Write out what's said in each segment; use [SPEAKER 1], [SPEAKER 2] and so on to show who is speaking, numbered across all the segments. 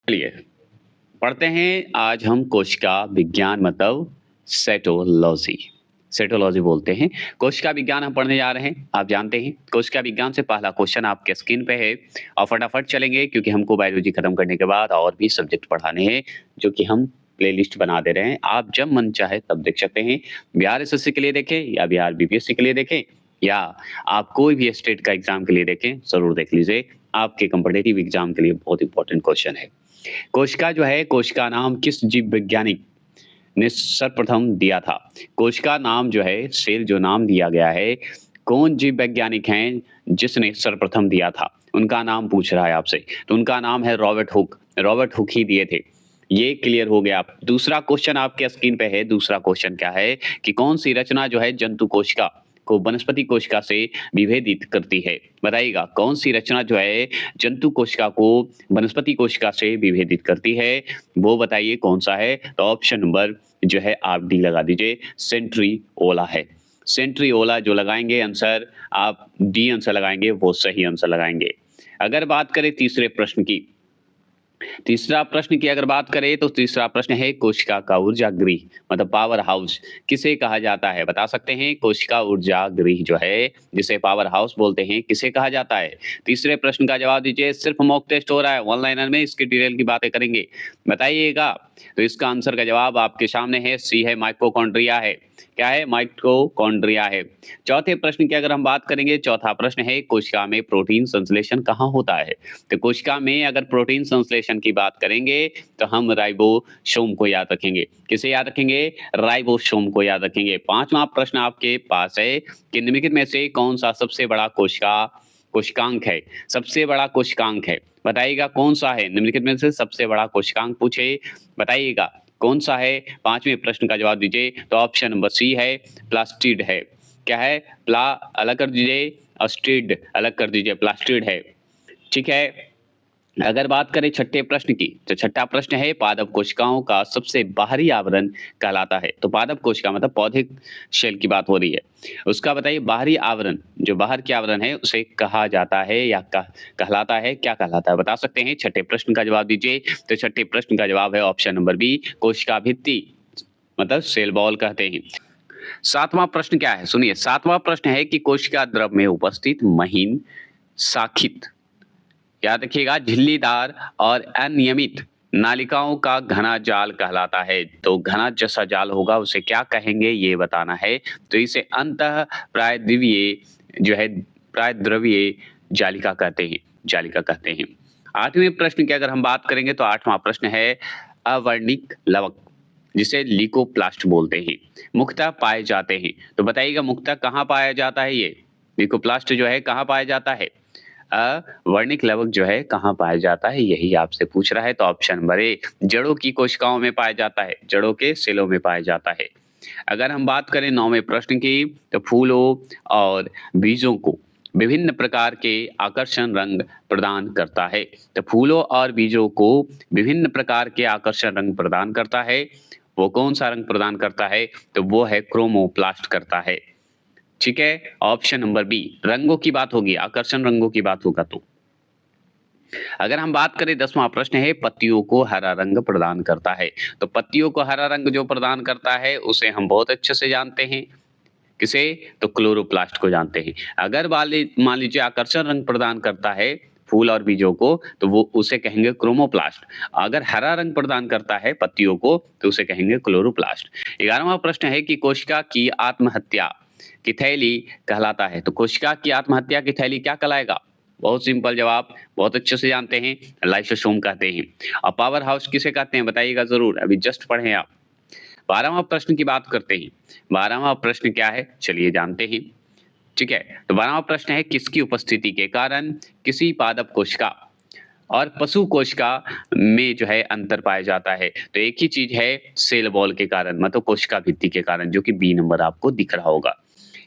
[SPEAKER 1] चलिए पढ़ते हैं आज हम कोशिका विज्ञान मतलब सेटोलॉजी। सेटोलॉजी बोलते हैं। कोशिका विज्ञान हम पढ़ने जा रहे हैं। आप जानते हैं कोशिका विज्ञान से पहला क्वेश्चन आपके स्क्रीन पे है और फटाफट चलेंगे क्योंकि हमको बायोलॉजी खत्म करने के बाद और भी सब्जेक्ट पढ़ाने हैं जो कि हम प्लेलिस्ट बना दे रहे हैं। आप जब मन चाहे तब देख सकते हैं। बिहार एसएससी के लिए देखें या बिहार बीपीएससी के लिए देखें या आप कोई भी स्टेट का एग्जाम के लिए देखें, ज़रूर देख लीजिए। आपके कॉम्पिटिटिव एग्जाम के लिए बहुत इंपॉर्टेंट क्वेश्चन है। कोशिका जो है, कोशिका नाम किस जीव वैज्ञानिक ने सर्वप्रथम दिया था? कोशिका नाम जो है, सेल जो नाम दिया गया है, कौन जीव वैज्ञानिक हैं जिसने सर्वप्रथम दिया था? उनका नाम पूछ रहा है आपसे। तो उनका नाम है रॉबर्ट हुक। रॉबर्ट हुक ही दिए थे। ये क्लियर हो गया। दूसरा क्वेश्चन आपके स्क्रीन पे है। दूसरा क्वेश्चन क्या है कि कौन सी रचना जो है जंतु कोशिका को वनस्पति कोशिका से विभेदित करती है? बताइएगा कौन सी रचना जो है जंतु कोशिका को वनस्पति कोशिका से विभेदित करती है? वो बताइए कौन सा है? तो ऑप्शन नंबर जो है आप डी लगा दीजिए, सेंट्रीओला है। सेंट्रीओला जो लगाएंगे आंसर, आप डी आंसर लगाएंगे वो सही आंसर लगाएंगे। अगर बात करें तीसरे प्रश्न की, तीसरा प्रश्न की अगर बात करें तो तीसरा प्रश्न है कोशिका का ऊर्जा गृह मतलब पावर हाउस किसे कहा जाता है? बता सकते हैं कोशिका ऊर्जा गृह जो है जिसे पावर हाउस बोलते हैं किसे कहा जाता है? तीसरे प्रश्न का जवाब दीजिए। सिर्फ मॉक टेस्ट हो रहा है, वन लाइनर में इसकी डिटेल की बातें करेंगे, बताइएगा। तो इसका आंसर का जवाब आपके सामने है, सी है, माइटोकॉन्ड्रिया है। क्या है? माइटोकॉन्ड्रिया है। चौथे प्रश्न की अगर हम बात करेंगे, चौथा प्रश्न है कोशिका में प्रोटीन संश्लेषण कहाँ होता है? तो कोशिका में अगर प्रोटीन संश्लेषण की बात करेंगे तो हम राइबोसोम को याद रखेंगे। किसे याद रखेंगे? राइबोसोम को याद रखेंगे। पांचवा प्रश्न आपके पास है कि निम्नलिखित में से कौन सा सबसे बड़ा कोशिकांक है? सबसे बड़ा कोशिकांक है, बताइएगा कौन सा है? निम्नलिखित में से सबसे बड़ा कोशिकांक पूछे, बताइएगा कौन सा है? पांचवें प्रश्न का जवाब दीजिए। तो ऑप्शन नंबर सी है, प्लास्टिड है। क्या है? प्ला अलग कर दीजिए, अस्टिड अलग कर दीजिए, प्लास्टिड है। ठीक है। अगर बात करें छठे प्रश्न की, तो छठा प्रश्न है पादप कोशिकाओं का सबसे बाहरी आवरण कहलाता है। तो पादप कोशिका मतलब पौधे शेल की बात हो रही है, उसका बताइए बाहरी आवरण, जो बाहर के आवरण है उसे कहा जाता है या कहलाता है, क्या कहलाता है? बता सकते हैं। छठे प्रश्न का जवाब दीजिए। तो छठे प्रश्न का जवाब है ऑप्शन नंबर बी, कोशिका भित्ति मतलब सेल बॉल कहते हैं। सातवां प्रश्न क्या है? सुनिए, सातवां प्रश्न है कि कोशिका द्रव में उपस्थित महीन शाखित, याद रखिएगा, झिल्लीदार और अनियमित नालिकाओं का घना जाल कहलाता है। तो घना जैसा जाल होगा उसे क्या कहेंगे ये बताना है। तो इसे अंतः प्रायद्रवीय जो है, प्रायद्रवीय जालिका कहते हैं, जालिका कहते हैं। आठवें प्रश्न की अगर हम बात करेंगे तो आठवां प्रश्न है अवर्णिक लवक जिसे ल्यूकोप्लास्ट बोलते हैं, मुख्यतः पाए जाते हैं। तो बताइएगा मुख्यतः कहाँ पाया जाता है? ये ल्यूकोप्लास्ट जो है कहाँ पाया जाता है? वर्णिक लवक जो है कहाँ पाया जाता है, यही आपसे पूछ रहा है। तो ऑप्शन नंबर ए, जड़ों की कोशिकाओं में पाया जाता है, जड़ों के सेलों में पाया जाता है। अगर हम बात करें नौवें प्रश्न की, तो फूलों और बीजों को विभिन्न प्रकार के आकर्षण रंग प्रदान करता है। तो फूलों और बीजों को विभिन्न प्रकार के आकर्षण रंग प्रदान करता है। वो कौन सा रंग प्रदान करता है? तो वो है क्रोमोप्लास्ट करता है। ठीक है, ऑप्शन नंबर बी, रंगों की बात होगी, आकर्षण रंगों की बात होगा। तो अगर हम बात करें, 10वां प्रश्न है पत्तियों को हरा रंग प्रदान करता है। तो पत्तियों को हरा रंग जो प्रदान करता है उसे हम बहुत अच्छे से जानते हैं, किसे? तो क्लोरोप्लास्ट को जानते हैं। अगर मान लीजिए आकर्षण रंग प्रदान करता है फूल और बीजों को तो वो उसे कहेंगे क्रोमोप्लास्ट। अगर हरा रंग प्रदान करता है पत्तियों को तो उसे कहेंगे क्लोरोप्लास्ट। 11वां प्रश्न है कि कोशिका की आत्महत्या की थैली कहलाता है। तो कोशिका की आत्महत्या की थैली क्या कहलाएगा? बहुत सिंपल जवाब, बहुत अच्छे से जानते हैं, लाइसोसोम कहते हैं। और पावर हाउस किसे कहते हैं बताइएगा जरूर, अभी जस्ट पढ़े आप। 12वां प्रश्न की बात करते हैं। 12वां प्रश्न क्या है चलिए जानते हैं। ठीक है, तो 12वां प्रश्न है किसकी उपस्थिति के कारण किसी पादप कोशिका और पशु कोशिका में जो है अंतर पाया जाता है? तो एक ही चीज है, सेल वॉल के कारण मतलब कोशिका भित्ति के कारण, जो कि बी नंबर आपको दिख रहा होगा।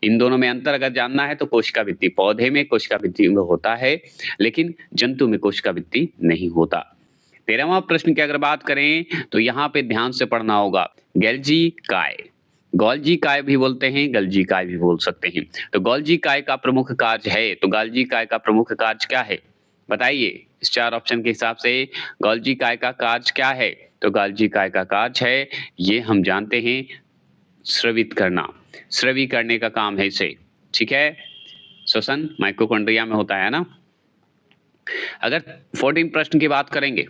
[SPEAKER 1] इन दोनों में अंतर अगर जानना है तो कोशिका भित्ति, पौधे में कोशिका भित्ति में होता है लेकिन जंतु में कोशिका भित्ति नहीं होता। 13वां प्रश्न की अगर बात करें तो यहाँ पे ध्यान से पढ़ना होगा, गैल्जी काय, गोल्जी काय भी बोलते हैं, गल्जी काय भी बोल सकते हैं। तो गोल्जी काय का प्रमुख कार्य है, तो गोल्जी काय का प्रमुख कार्य क्या है बताइए इस चार ऑप्शन के हिसाब से गोल्जी काय का कार्य क्या है? तो गोल्जी काय का कार्य है, ये हम जानते हैं, स्रवित करना, स्रवी करने का काम है इसे, ठीक है। श्वसन माइटोकॉन्ड्रिया में होता है ना। अगर 14 प्रश्न की बात करेंगे,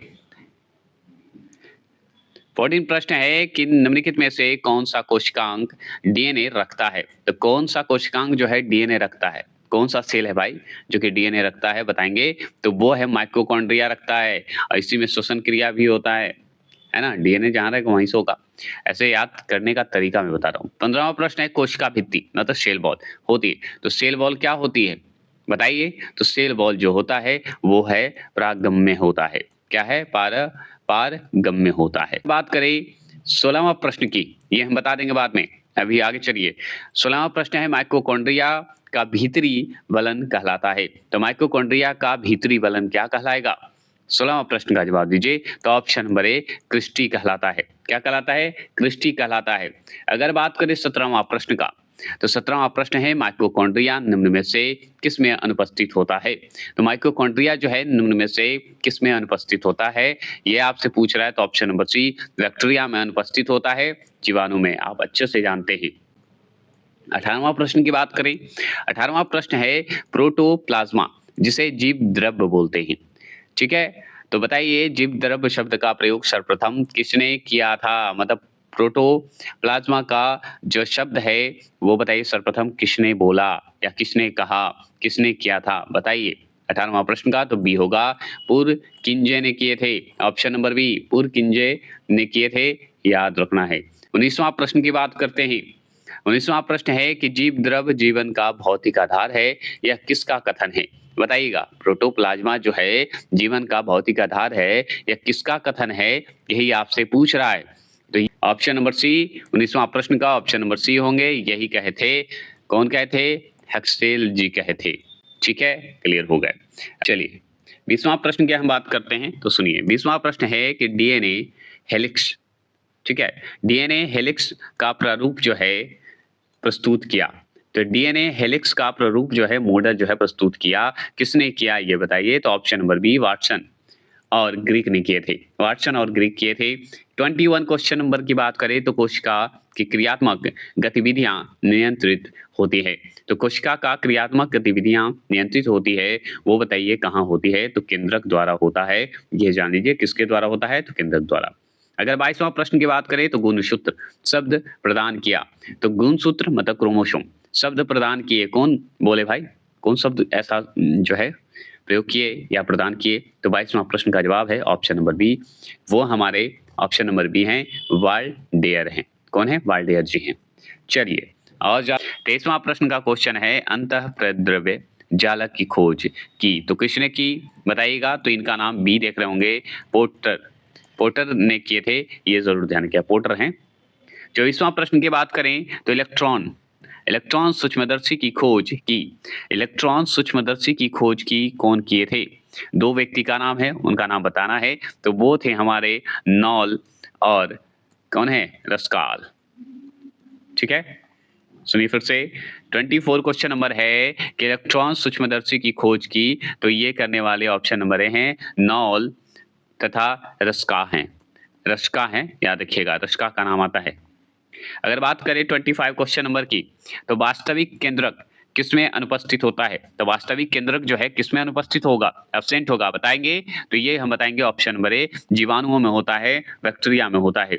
[SPEAKER 1] 14 प्रश्न है कि निम्नलिखित में से कौन सा कोशिकांग डीएनए रखता है? तो कौन सा कोशिकांग जो है डीएनए रखता है? कौन सा सेल है भाई जो कि डीएनए रखता है, बताएंगे। तो वो है माइटोकॉन्ड्रिया रखता है, और इसी में श्वसन क्रिया भी होता है ना। डीएनए जहां रहेगा वहीं से होगा। ऐसे याद करने का तरीका मैं बता रहा हूँ। 15वां प्रश्न है कोशिका भित्ति मतलब सेल वॉल होती है। तो सेल वॉल क्या होती है बताइए। तो सेल वॉल जो होता है वो है पारगम्य होता है। क्या है? पारगम्य होता है। बात करें 16वां प्रश्न की, ये हम बता देंगे बाद में, अभी आगे चलिए। 16वां प्रश्न है माइटोकॉन्ड्रिया का भीतरी वलन कहलाता है। तो माइटोकॉन्ड्रिया का भीतरी वलन क्या कहलाएगा? 16वां प्रश्न का जवाब दीजिए। तो ऑप्शन नंबर ए क्रिस्टी कहलाता है। क्या कहलाता है? क्रिस्टी कहलाता है। अगर बात करें 17वां प्रश्न का, तो 17वां प्रश्न है माइटोकॉन्ड्रिया निम्न में से किस में अनुपस्थित होता है? तो माइटोकॉन्ड्रिया जो है निम्न में से किस में अनुपस्थित होता है, ये आपसे पूछ रहा है। तो ऑप्शन नंबर सी बैक्टीरिया में अनुपस्थित होता है, जीवाणु में, आप अच्छे से जानते हैं। 18वां प्रश्न की बात करें, 18वां प्रश्न है प्रोटोप्लाज्मा जिसे जीव द्रव्य बोलते हैं, ठीक है। तो बताइए जीव द्रव्य शब्द का प्रयोग सर्वप्रथम किसने किया था? मतलब प्रोटोप्लाज्मा का जो शब्द है वो बताइए सर्वप्रथम किसने बोला या किसने कहा, किसने किया था, बताइए। 18वां प्रश्न का तो बी होगा, पुरकिंजे ने किए थे। ऑप्शन नंबर बी पुरकिंजे ने किए थे, याद रखना है। 19वां प्रश्न की बात करते हैं। 19वां प्रश्न है कि जीव द्रव्य जीवन का भौतिक आधार है, यह किसका कथन है? बताइएगा। प्रोटोप्लाज्मा जो है जीवन का भौतिक आधार है, यह किसका कथन है, यही आपसे पूछ रहा है। तो ऑप्शन नंबर सी 19वां प्रश्न का ऑप्शन नंबर सी होंगे, यही कहे थे। कौन कहे थे? हेक्सेल जी कहे थे, ठीक है, क्लियर हो गए। चलिए 20वां प्रश्न की हम बात करते हैं, तो सुनिए। 20वां प्रश्न है कि डीएनए हेलिक्स, ठीक है, डीएनए हेलिक्स का प्रारूप जो है प्रस्तुत किया। तो डीएनए हेलिक्स का प्रारूप जो है मॉडल जो है प्रस्तुत किया, किसने किया ये बताइए। तो ऑप्शन नंबर बी वाटसन और ग्रीक ने किए थे, वाटसन और ग्रीक किए थे। 21 क्वेश्चन नंबर की बात करें तो कोशिका की क्रियात्मक गतिविधियां नियंत्रित होती है। तो कोशिका का क्रियात्मक गतिविधियां नियंत्रित होती है, वो बताइए कहाँ होती है? तो केंद्रक द्वारा होता है, ये जान लीजिए। किसके द्वारा होता है? तो केंद्रक द्वारा। अगर 22वां प्रश्न की बात करें तो गुणसूत्र शब्द प्रदान किया। तो गुणसूत्र मतलब क्रोमोसोम शब्द प्रदान किए, कौन बोले भाई? कौन शब्द ऐसा जो है प्रयोग किए या प्रदान किए? तो 22वां प्रश्न का जवाब है ऑप्शन नंबर बी, वो हमारे ऑप्शन नंबर बी हैं, वाल्डेयर हैं। कौन है? वाल्डेयर जी हैं। चलिए और 23वां प्रश्न का क्वेश्चन है अंतःप्रद्रव्य जालक की खोज की, तो किसने की बताइएगा। तो इनका नाम बी देख रहे होंगे, पोर्टर ने किए थे, ये जरूर ध्यान किया, पोर्टर हैं। 24वां प्रश्न की बात करें तो इलेक्ट्रॉन सूक्ष्मदर्शी की खोज की, इलेक्ट्रॉन सूक्ष्मदर्शी की खोज की कौन किए थे? दो व्यक्ति का नाम है, उनका नाम बताना है। तो वो थे हमारे नॉल और कौन है? रस्काल, ठीक है। सुनिए फिर से। 24 क्वेश्चन नंबर है कि इलेक्ट्रॉन सूक्ष्मदर्शी की खोज की, तो ये करने वाले ऑप्शन नंबर हैं नॉल तथा रस्का हैं, रस्का हैं, याद रखिएगा, रस्का का नाम आता है। अगर बात करें 25 क्वेश्चन नंबर की, तो वास्तविक केंद्रक किसमें अनुपस्थित होता है? तो वास्तविक केंद्रक जो है किसमें अनुपस्थित होगा, एब्सेंट होगा, बताएंगे। तो ये हम बताएंगे ऑप्शन नंबर ए, जीवाणुओं में होता है, बैक्टीरिया में होता है।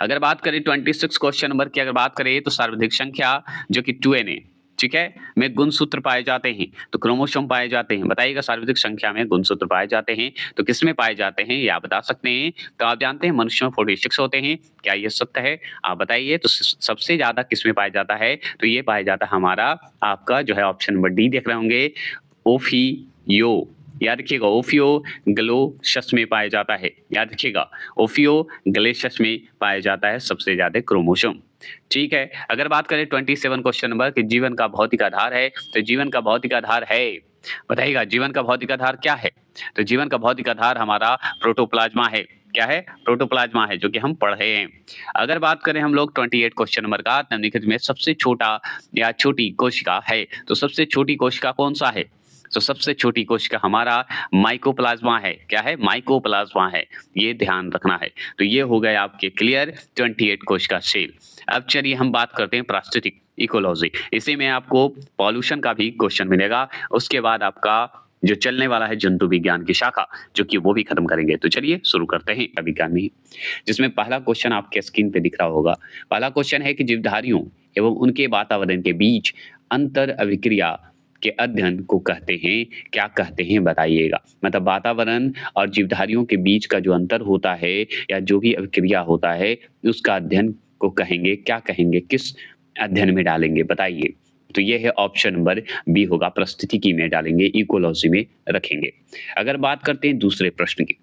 [SPEAKER 1] अगर बात करें 26 क्वेश्चन नंबर की अगर बात करें तो सर्वाधिक संख्या जो कि 2Na, ठीक है, में गुणसूत्र पाए जाते हैं, तो क्रोमोसोम पाए जाते हैं, बताइएगा। सर्वाधिक संख्या में गुणसूत्र पाए जाते हैं, तो किसमें पाए जाते हैं ये आप बता सकते हैं। तो आप जानते हैं मनुष्य में 46 होते हैं, क्या ये सत्य है? आप बताइए। तो सबसे ज्यादा किसमें पाया जाता है? तो ये पाया जाता है हमारा आपका जो है ऑप्शन नंबर डी देख रहे होंगे, ओफियो, याद रखिएगा, ओफियो ग्लोशस में पाया जाता है, याद रखिएगा, ओफियो ग्लेशस में पाया जाता है सबसे ज्यादा क्रोमोसोम, ठीक है। अगर बात करें 27 क्वेश्चन नंबर कि जीवन का भौतिक आधार है, तो जीवन का भौतिक आधार है, बताइएगा जीवन का भौतिक आधार क्या है? तो जीवन का भौतिक आधार हमारा प्रोटोप्लाज्मा है। क्या है? प्रोटोप्लाज्मा है, जो कि हम पढ़ रहे हैं। अगर बात करें हम लोग 28 क्वेश्चन नंबर का, निम्नलिखित में सबसे छोटा या छोटी कोशिका है, तो सबसे छोटी कोशिका कौन सा है? तो सबसे छोटी कोशिका हमारा माइकोप्लाज्मा है। क्या है? माइकोप्लाज्मा है। ये ध्यान रखना है। तो ये हो गए आपके क्लियर 28 कोशिका सेल। अब चलिए हम बात करते हैं पारिस्थितिक इकोलॉजी। इसी में आपको पॉल्यूशन का भी क्वेश्चन मिलेगा। उसके बाद आपका जो चलने वाला है जंतु विज्ञान की शाखा, जो कि वो भी खत्म करेंगे। तो चलिए शुरू करते हैं विज्ञान में ही, जिसमें पहला क्वेश्चन आपके स्क्रीन पे दिख रहा होगा। पहला क्वेश्चन है कि जीवधारियों एवं उनके वातावरण के बीच अंतर अभिक्रिया के अध्ययन को कहते हैं, क्या कहते हैं बताइएगा। मतलब वातावरण और जीवधारियों के बीच का जो अंतर होता है या जो भी अभिक्रिया होता है, उसका अध्ययन को कहेंगे, क्या कहेंगे, किस अध्ययन में डालेंगे बताइए। तो ये है ऑप्शन नंबर बी होगा, पारिस्थितिकी में डालेंगे, इकोलॉजी में रखेंगे। अगर बात करते हैं दूसरे प्रश्न की,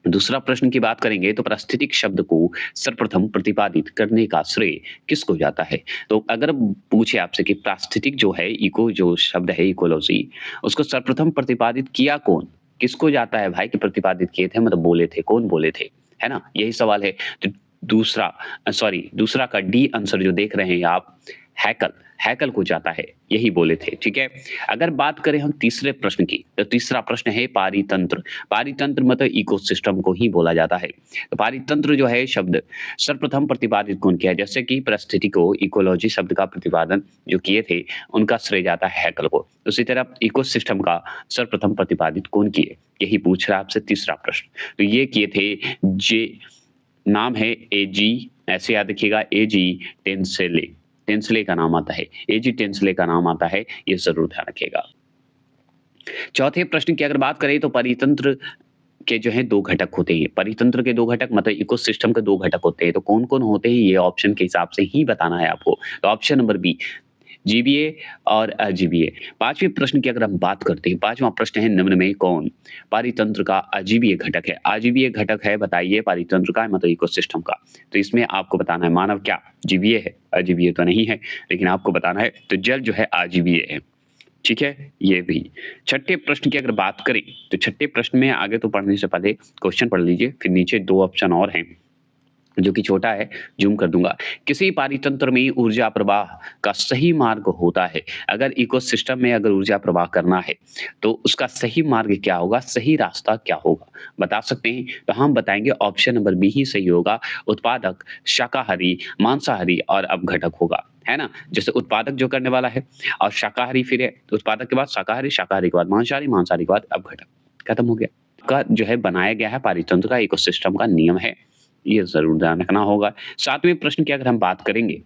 [SPEAKER 1] दूसरा प्रश्न की बात करेंगे तो पारिस्थितिक शब्द को सर्वप्रथम प्रतिपादित करने का श्रेय किसको जाता है। तो अगर पूछे आपसे कि पारिस्थितिक जो है, इको जो शब्द है, इकोलॉजी, उसको सर्वप्रथम प्रतिपादित किया कौन, किसको जाता है भाई कि प्रतिपादित किए थे, मतलब बोले थे, कौन बोले थे, है ना, यही सवाल है। तो दूसरा का डी आंसर जो देख रहे हैं आप, हैकल, हैकल को जाता है, यही बोले थे। ठीक है। अगर बात करें हम तीसरे प्रश्न की, तो तीसरा प्रश्न है पारितंत्र। पारितंत्र मतलब इकोसिस्टम को ही बोला जाता है। तो पारितंत्र जो है शब्द सर्वप्रथम प्रतिपादित कौन किया है, जैसे कि पारिस्थितिकी को इकोलॉजी शब्द का प्रतिपादन जो किए थे उनका श्रेय जाता है हैकल को। उसी तरह इकोसिस्टम का सर्वप्रथम प्रतिपादित कौन किए, यही पूछ रहा है आपसे तीसरा प्रश्न। तो ये किए थे जे, नाम है एजी, ऐसे याद रखिएगा, एजी टेंसले, टेंसले का नाम आता है, एजी टेंसले का नाम आता है, ये जरूर ध्यान रखिएगा। चौथे प्रश्न की अगर बात करें तो परितंत्र के जो है दो घटक होते हैं। परितंत्र के दो घटक मतलब इकोसिस्टम के दो घटक होते हैं। तो कौन कौन होते हैं ये ऑप्शन के हिसाब से ही बताना है आपको। तो ऑप्शन नंबर बी, जीबीए और अजीबीए। पांचवें प्रश्न की अगर हम बात करते हैं, पांचवा प्रश्न है निम्न में कौन पारितंत्र का अजीबीय घटक है। अजीबीय घटक है बताइए पारितंत्र का, मतलब इकोसिस्टम का। तो इसमें आपको बताना है मानव क्या जीबीए है, अजीबीय तो नहीं है, लेकिन आपको बताना है। तो जल जो है अजीबीय है। ठीक है, ये भी। छठे प्रश्न की अगर बात करें तो छठे प्रश्न में आगे तो पढ़ने से पहले क्वेश्चन पढ़ लीजिए, फिर नीचे दो ऑप्शन और हैं जो कि छोटा है, जूम कर दूंगा। किसी पारितंत्र में ऊर्जा प्रवाह का सही मार्ग होता है। अगर इकोसिस्टम में अगर ऊर्जा प्रवाह करना है तो उसका सही मार्ग क्या होगा, सही रास्ता क्या होगा, बता सकते हैं। तो हम बताएंगे ऑप्शन नंबर बी ही सही होगा, उत्पादक, शाकाहारी, मांसाहारी और अपघटक होगा, है ना। जैसे उत्पादक जो करने वाला है और शाकाहारी फिर है, तो उत्पादक के बाद शाकाहारी, शाकाहारी के बाद मांसाहारी, मांसाहारी के बाद अपघटक, खत्म हो गया। का जो है बनाया गया है पारितंत्र का, इकोसिस्टम का नियम है, ये जरूर ध्यान रखना होगा। सातवें प्रश्न की अगर हम बात करेंगे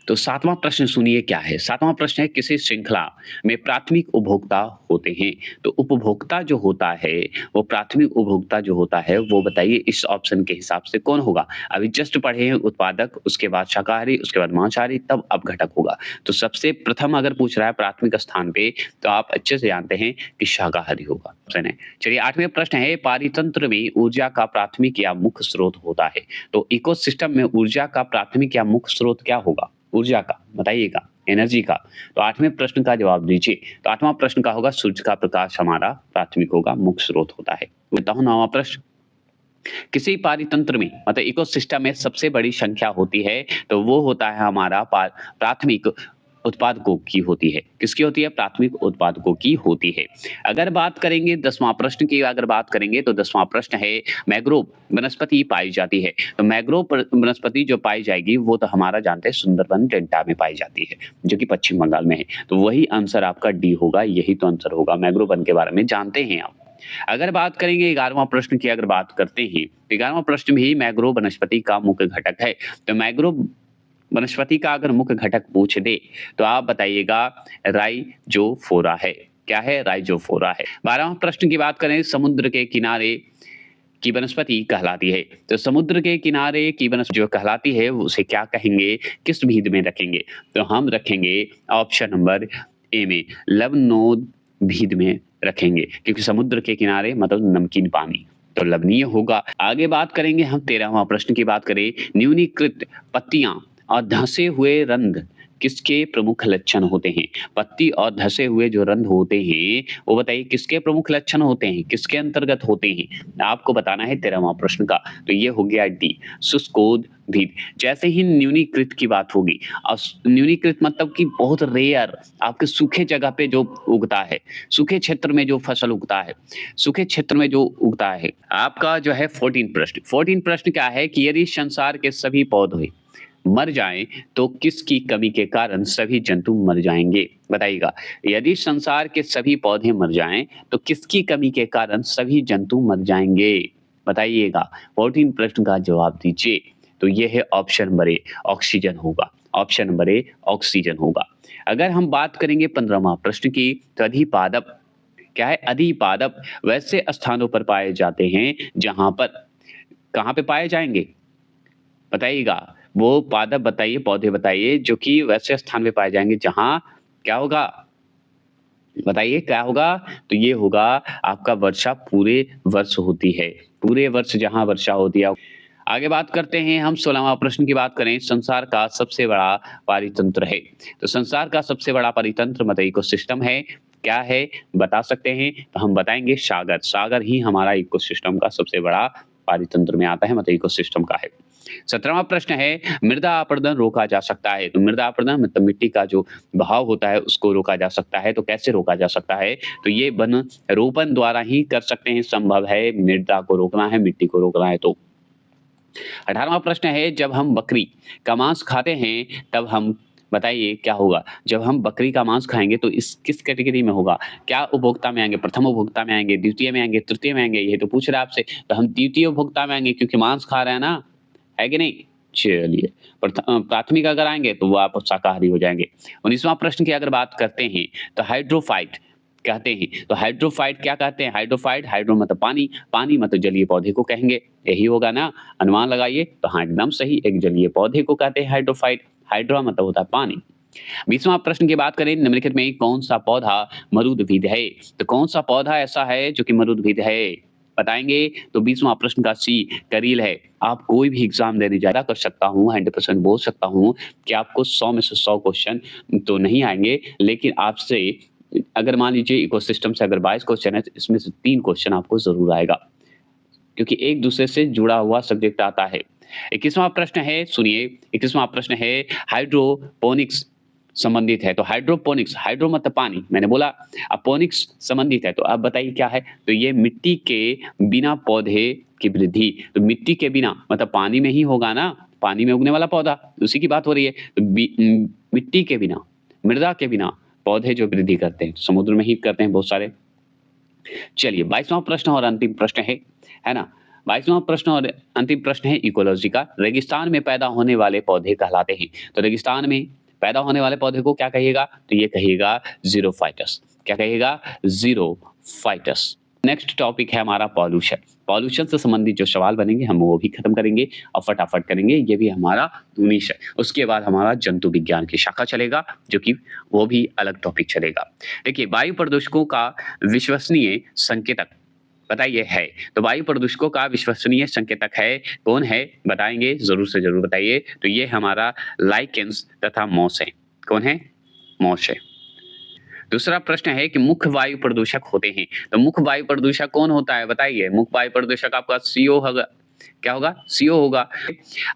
[SPEAKER 1] तो सातवां प्रश्न सुनिए क्या है। सातवां प्रश्न है किसी श्रृंखला में प्राथमिक उपभोक्ता होते हैं। तो उपभोक्ता जो होता है, वो प्राथमिक उपभोक्ता जो होता है वो बताइए इस ऑप्शन के हिसाब से कौन होगा। अभी जस्ट पढ़े हैं उत्पादक, उसके बाद शाकाहारी, उसके बाद मांसाहारी, तब अपघटक होगा। तो सबसे प्रथम अगर पूछ रहा है प्राथमिक स्थान पे, तो आप अच्छे से जानते हैं कि शाकाहारी होगा, ऑप्शन है। चलिए आठवें प्रश्न है पारितंत्र में ऊर्जा का प्राथमिक या मुख्य स्रोत होता है। तो इकोसिस्टम में ऊर्जा का प्राथमिक या मुख्य स्रोत क्या होगा, ऊर्जा का बताइएगा, एनर्जी का। तो आठवें प्रश्न का जवाब दीजिए। तो आठवां प्रश्न का होगा सूर्य का प्रकाश हमारा प्राथमिक होगा, मुख्य स्रोत होता है। बताओ नौवां प्रश्न, किसी पारितंत्र में मतलब इकोसिस्टम में सबसे बड़ी संख्या होती है, तो वो होता है हमारा प्राथमिक उत्पादकों की होती है। किसकी होती है, प्राथमिक उत्पादकों की होती है। अगर बात करेंगे 10वां प्रश्न की अगर बात करेंगे तो 10वां प्रश्न है मैंग्रोव वनस्पति पाई जाती है। तो मैंग्रोव वनस्पति जो पाई जाएगी वो तो हमारा जानते हैं सुंदरबन डेल्टा में पाई जाती है, जो कि पश्चिम बंगाल में है। तो वही आंसर आपका डी होगा, यही तो आंसर होगा। मैंग्रोव वन के बारे में जानते हैं आप। अगर बात करेंगे 11वां प्रश्न की अगर बात करते हैं, 11वां प्रश्न भी मैंग्रोव वनस्पति का मुख्य घटक है। तो मैंग्रोव वनस्पति का अगर मुख्य घटक पूछ दे तो आप बताइएगा राइजोफोरा है। क्या है, राइजोफोरा है। 12वां प्रश्न की बात करें, समुद्र के किनारे की वनस्पति कहलाती है। तो समुद्र के किनारे की वनस्पति जो कहलाती है उसे क्या कहेंगे, किस भीद में रखेंगे। तो हम रखेंगे ऑप्शन नंबर ए में, लवणोद भीद में रखेंगे, क्योंकि समुद्र के किनारे मतलब नमकीन पानी, तो लवणीय होगा। आगे बात करेंगे हम 13वां प्रश्न की बात करें, न्यूनीकृत पत्तियां और धंसे हुए रंध्र किसके प्रमुख लक्षण होते हैं? पत्ती और धसे हुए जो रंध्र होते हैं, वो बताइए किसके प्रमुख लक्षण होते हैं? किसके अंतर्गत होते हैं? आपको बताना है 13वां प्रश्न का। तो ये हो गया डी, शुष्कोद्भिद। जैसे ही न्यूनीकृत की बात होगी, न्यूनीकृत मतलब कि बहुत रेयर, आपके सूखे जगह पे जो उगता है, सूखे क्षेत्र में जो फसल उगता है, सूखे क्षेत्र में जो उगता है। आपका जो है 14 प्रश्न क्या है कि यदि संसार के सभी पौधे मर जाएं तो किसकी कमी के कारण सभी जंतु मर जाएंगे? बताइएगा। यदि संसार के सभी पौधे मर जाएं तो किसकी कमी के कारण सभी जंतु मर जाएंगे? बताइएगा। 14 प्रश्न का जवाब दीजिए। तो ये है ऑप्शन नंबर ए, ऑक्सीजन होगा। ऑप्शन नंबर ए, ऑक्सीजन होगा। अगर हम बात करेंगे 15वां प्रश्न की, तो अधिपादप क्या है? अधिपादप वैसे स्थानों पर पाए जाते हैं जहां पर, कहां पे पाए जाएंगे? बताइएगा। वो पादप बताइए, पौधे बताइए जो कि वैसे स्थान पे पाए जाएँगे जहाँ क्या होगा? बताइए क्या होगा? तो ये होगा आपका वर्षा पूरे वर्ष होती है। पूरे वर्ष जहाँ वर्षा होती है। आगे बात करते हैं हम 16वां प्रश्न की बात करें, संसार का सबसे बड़ा पारितंत्र है। तो संसार का सबसे बड़ा पारितंत्र मतलब इकोसिस्टम है। क्या है? बता सकते हैं? तो हम बताएँगे सागर। सागर ही हमारा इकोसिस्टम का सबसे बड़ा पारितंत्र में आता है, मतलब इकोसिस्टम का है। 17वां प्रश्न है, मृदा अपरदन रोका जा सकता है। तो मृदा अपरदन मतलब मिट्टी का जो बहाव होता है उसको रोका जा सकता है। तो कैसे रोका जा सकता है? तो ये वन रोपण द्वारा ही कर सकते हैं, संभव है। मृदा को रोकना है, मिट्टी को रोकना है तो। 18वां प्रश्न है, जब हम बकरी का मांस खाते हैं तब हम, बताइए क्या होगा? जब हम बकरी का मांस खाएँगे तो इस किस कैटेगरी में होगा? क्या उपभोक्ता में आएँगे? प्रथम उपभोक्ता में आएँगे, द्वितीय में आएँगे, तृतीय में आएँगे? ये तो पूछ रहा है आपसे। तो हम द्वितीय उपभोक्ता में आएँगे क्योंकि मांस खा रहे हैं ना, है कि नहीं? चलिए, प्राथमिक अगर आएँगे तो वो आप शाकाहारी हो जाएँगे। 19वां प्रश्न की अगर बात करते हैं तो हाइड्रोफाइट कहते हैं। तो हाइड्रोफाइट क्या कहते हैं? हाइड्रोफाइट, हाइड्रो मतलब पानी, पानी मतलब जलीय पौधे को कहेंगे। यही होगा ना? अनुमान लगाइए। तो हाँ, एकदम सही, एक जलीय पौधे को कहते हैं हाइड्रोफाइट। हाइड्रा मतलब होता है पानी। 20वां प्रश्न की बात करें, निम्नलिखित में कौन सा पौधा मरूदभिद है? तो कौन सा पौधा ऐसा है जो कि मरूदभिद है? बताएँगे। तो 20वां प्रश्न का सी करील है। आप कोई भी एग्ज़ाम देने ज़्यादा कर सकता हूँ, 100% बोल सकता हूँ कि आपको 100 में से 100 क्वेश्चन तो नहीं आएँगे, लेकिन आपसे अगर मान लीजिए इकोसिस्टम से अगर 22 क्वेश्चन है, तो इसमें से 3 क्वेश्चन आपको ज़रूर आएगा, क्योंकि एक दूसरे से जुड़ा हुआ सब्जेक्ट आता है। 21वां प्रश्न है, सुनिए, 21वां प्रश्न है, हाइड्रोपोनिक्स संबंधित है। तो हाइड्रोपोनिक्स, हाइड्रो मतलब पानी, मैंने बोला, अपोनिक्स संबंधित है। तो अब बताइए क्या है? तो ये मिट्टी के बिना पौधे की वृद्धि। तो मिट्टी के बिना मतलब पानी में ही होगा ना, पानी में उगने वाला पौधा, उसी की बात हो रही है। तो मिट्टी के बिना, मृदा के बिना पौधे जो वृद्धि करते हैं, समुद्र में ही करते हैं बहुत सारे। चलिए 22वां प्रश्न और अंतिम प्रश्न है ना? 22वां प्रश्न और अंतिम प्रश्न है इकोलॉजी का। रेगिस्तान में पैदा होने वाले पौधे कहलाते हैं। तो रेगिस्तान में पैदा होने वाले पौधे को क्या कहिएगा? तो ये कहिएगा ज़ीरोफ़ाइटस। क्या कहिएगा? ज़ीरोफ़ाइटस। नेक्स्ट टॉपिक है हमारा पॉल्यूशन। पॉल्यूशन से संबंधित जो सवाल बनेंगे हम वो भी खत्म करेंगे और फटाफट करेंगे। ये भी हमारा 19 है। उसके बाद हमारा जंतु विज्ञान की शाखा चलेगा, जो कि वो भी अलग टॉपिक चलेगा। देखिए, वायु प्रदूषकों का विश्वसनीय संकेतक बताइए है। तो वायु प्रदूषकों का विश्वसनीय संकेतक है, कौन है? बताएँगे, ज़रूर से ज़रूर बताइए। तो ये हमारा लाइकेन्स तथा मॉस है। कौन है? मॉस है। दूसरा प्रश्न है कि मुख्य वायु प्रदूषक होते हैं। तो मुख्य वायु प्रदूषक कौन होता है? बताइए। मुख्य वायु प्रदूषक आपका CO होगा। क्या होगा? CO होगा।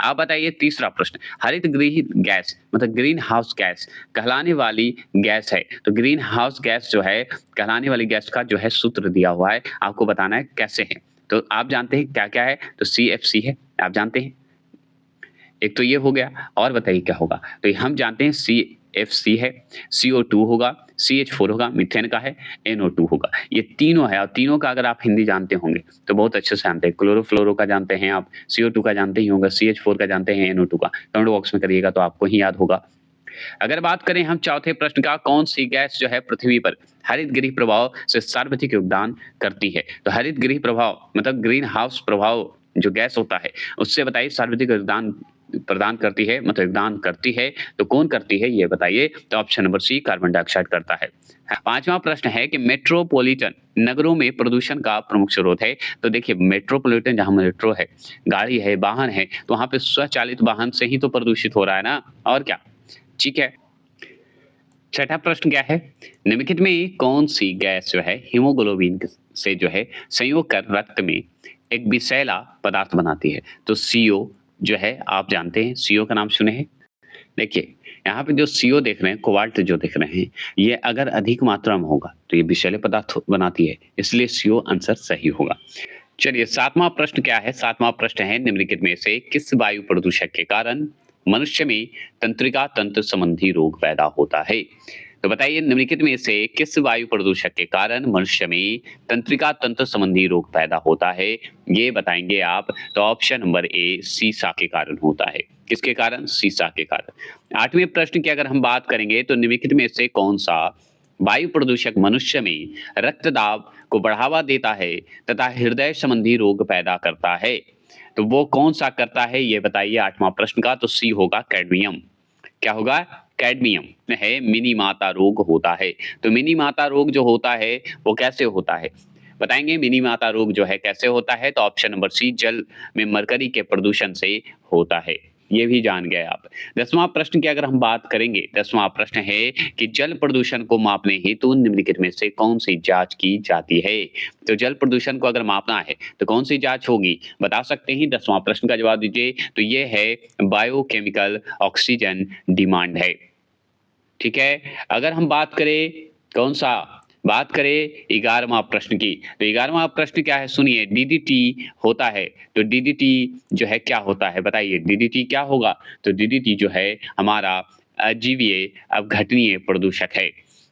[SPEAKER 1] आप बताइए। तीसरा प्रश्न, हरितगृह गैस मतलब ग्रीन हाउस गैस कहलाने वाली गैस है। तो ग्रीन हाउस गैस जो है, कहलाने वाली गैस का जो है सूत्र दिया हुआ है, आपको बताना है कैसे है। तो आप जानते हैं क्या-क्या है? तो CFC है, आप जानते हैं। एक तो ये हो गया, और बताइए क्या होगा? तो ये हम जानते हैं CFC है, CO2 होगा, CH4 होगा, मीथेन का है, NO2 होगा। ये तीनों है, और तीनों का अगर आप हिंदी जानते होंगे तो बहुत अच्छे से जानते हैं। क्लोरोफ्लोरो का जानते हैं आप, CO2 का जानते ही होंगे, CH4 का जानते हैं, NO2 का। कमेंट बॉक्स में करिएगा तो आपको ही याद होगा। अगर बात करें हम चौथे प्रश्न का, कौन सी गैस जो है पृथ्वी पर हरितगृह प्रभाव से सर्वाधिक योगदान करती है? तो हरितगृह प्रभाव मतलब ग्रीन हाउस प्रभाव जो गैस होता है, उससे बताइए सर्वाधिक योगदान प्रदान करती है, मतलब योगदान करती है। तो कौन करती है ये बताइए? तो option number C, carbon dioxide करता है। 5वां प्रश्न है कि मेट्रोपॉलिटन नगरों में प्रदूषण का प्रमुख स्रोत है। तो देखिए, मेट्रोपॉलिटन जहाँ मेट्रो है, गाड़ी है, वाहन है, तो वहाँ पे स्वचालित वाहन से ही तो प्रदूषित हो रहा है ना, और क्या? ठीक है। छठा प्रश्न क्या है? निम्नलिखित में कौन सी गैस जो है हीमोग्लोबिन से जो है संयोग कर रक्त में एक विषैला पदार्थ बनाती है? तो सीओ जो है आप जानते हैं, सीओ का नाम सुने हैं? देखिए, यहाँ पे जो सीओ देख रहे हैं, कोबाल्ट जो देख रहे हैं, ये अगर अधिक मात्रा में होगा तो ये विषैले पदार्थ बनाती है, इसलिए सीओ आंसर सही होगा। चलिए 7वां प्रश्न क्या है? 7वां प्रश्न है निम्नलिखित में से किस वायु प्रदूषक के कारण मनुष्य में तंत्रिका तंत्र संबंधी रोग पैदा होता है? तो बताइए निम्नलिखित में से किस वायु प्रदूषक के कारण मनुष्य में तंत्रिका तंत्र संबंधी रोग पैदा होता है? ये बताएंगे आप। तो ऑप्शन नंबर ए सीसा के कारण होता है। किसके कारण? सीसा के कारण। 8वें प्रश्न की अगर हम बात करेंगे तो निम्नलिखित में से कौन सा वायु प्रदूषक मनुष्य में रक्तदाब को बढ़ावा देता है तथा हृदय संबंधी रोग पैदा करता है? तो वो कौन सा करता है ये बताइए 8वां प्रश्न का। तो सी होगा कैडमियम। क्या होगा? कैडमियम है मिनी माता रोग होता है। तो मिनी माता रोग जो होता है वो कैसे होता है बताएंगे। मिनी माता रोग जो है कैसे होता है? तो ऑप्शन नंबर सी जल में मरकरी के प्रदूषण से होता है। ये भी जान गए आप। 10वां प्रश्न की अगर हम बात करेंगे, 10वां प्रश्न है कि जल प्रदूषण को मापने हेतु निम्नलिखित में से कौन सी जांच की जाती है? तो जल प्रदूषण को अगर मापना है तो कौन सी जांच होगी? बता सकते हैं? 10वां प्रश्न का जवाब दीजिए। तो ये है बायोकेमिकल ऑक्सीजन डिमांड है। ठीक है। अगर हम बात करें कौन सा बात करें 11वां प्रश्न की, तो 11वां प्रश्न क्या है सुनिए। डीडीटी होता है, तो डीडीटी जो है क्या होता है बताइए? डीडीटी क्या होगा? तो डीडीटी जो है हमारा अजीवीय अपघटनीय प्रदूषक है।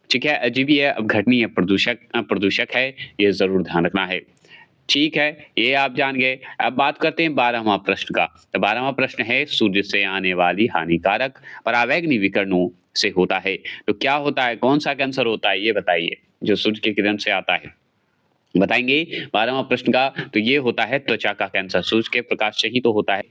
[SPEAKER 1] ठीक है, अजीवीय अपघटनीय प्रदूषक है, ये जरूर ध्यान रखना है। ठीक है, ये आप जान गए। अब बात करते हैं 12वां प्रश्न का। तो 12वां प्रश्न है सूर्य से आने वाली हानिकारक परावैंगनी विकिरणों से होता है। तो क्या होता है? कौन सा कैंसर होता है ये बताइए जो सूर्य की किरण से आता है? बताएंगे 12वां प्रश्न का। तो ये होता है त्वचा का कैंसर, सूर्य के प्रकाश से ही तो होता है।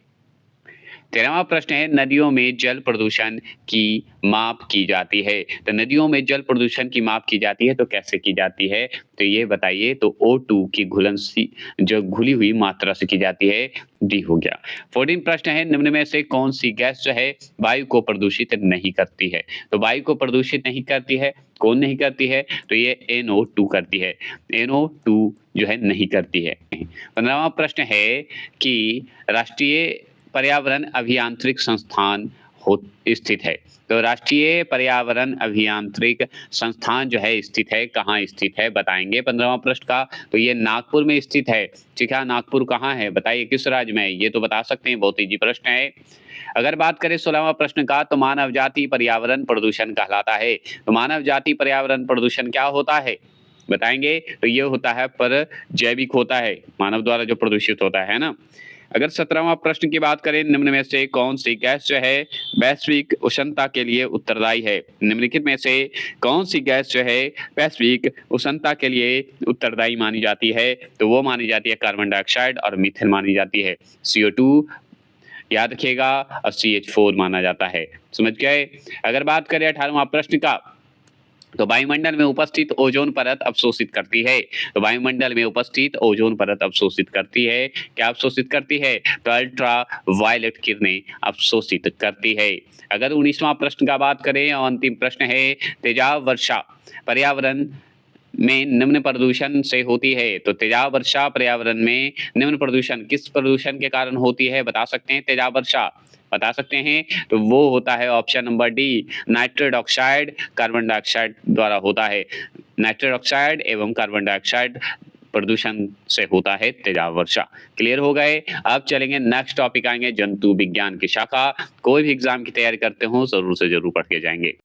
[SPEAKER 1] 13वां प्रश्न है नदियों में जल प्रदूषण की माप की जाती है। तो नदियों में जल प्रदूषण की माप की जाती है तो कैसे की जाती है? तो ये बताइए। तो O2 की घुलनशील जो घुली हुई मात्रा से की जाती है। डी हो गया। 14 प्रश्न है निम्न में से कौन सी गैस जो है वायु को प्रदूषित नहीं करती है? तो वायु को प्रदूषित नहीं करती है, कौन नहीं करती है? तो ये NO2 करती है। NO2 जो है नहीं करती है। 15वां प्रश्न है कि राष्ट्रीय पर्यावरण अभियांत्रिक संस्थान हो स्थित है। तो राष्ट्रीय पर्यावरण अभियांत्रिक संस्थान जो है स्थित है, कहाँ स्थित है बताएंगे 15वां प्रश्न का। तो ये नागपुर में स्थित है। ठीक है, नागपुर कहाँ है बताइए? किस राज्य में है? ये तो बता सकते हैं, बहुत इजी प्रश्न है। अगर बात करें 16वां प्रश्न का, तो मानव जाति पर्यावरण प्रदूषण कहलाता है। तो मानव जाति पर्यावरण प्रदूषण क्या होता है बताएंगे? तो ये होता है पर जैविक होता है, मानव द्वारा जो प्रदूषित होता है ना। अगर 17वां प्रश्न की बात करें निम्न में से कौन सी गैस जो है वैश्विक उष्णता के लिए उत्तरदायी है? निम्नलिखित में से कौन सी गैस जो है वैश्विक उष्णता के लिए उत्तरदायी मानी जाती है? तो वो मानी जाती है कार्बन डाइऑक्साइड और मीथेन मानी जाती है। CO2 याद रखिएगा और CH4 माना जाता है। समझ गए? अगर बात करें 18वां प्रश्न का, तो वायुमंडल में उपस्थित ओजोन परत अवशोषित करती है। तो वायुमंडल में उपस्थित ओजोन परत अवशोषित करती है। क्या अवशोषित करती है? तो अल्ट्रा वायलेट किरणें अवशोषित करती है। अगर 19वां प्रश्न का बात करें और अंतिम प्रश्न है तेजाब वर्षा पर्यावरण में निम्न प्रदूषण से होती है। तो तेजाब वर्षा पर्यावरण में निम्न प्रदूषण किस प्रदूषण के कारण होती है बता सकते हैं? तेजाब वर्षा बता सकते हैं? तो वो होता है option number D nitrate oxide carbon dioxide द्वारा होता है। नाइट्रेट ऑक्साइड एवं कार्बन डाइऑक्साइड प्रदूषण से होता है तेजाब वर्षा। क्लियर हो गए? अब चलेंगे नेक्स्ट टॉपिक आएंगे जंतु विज्ञान की शाखा। कोई भी एग्जाम की तैयारी करते हो जरूर से जरूर पढ़ के जाएंगे।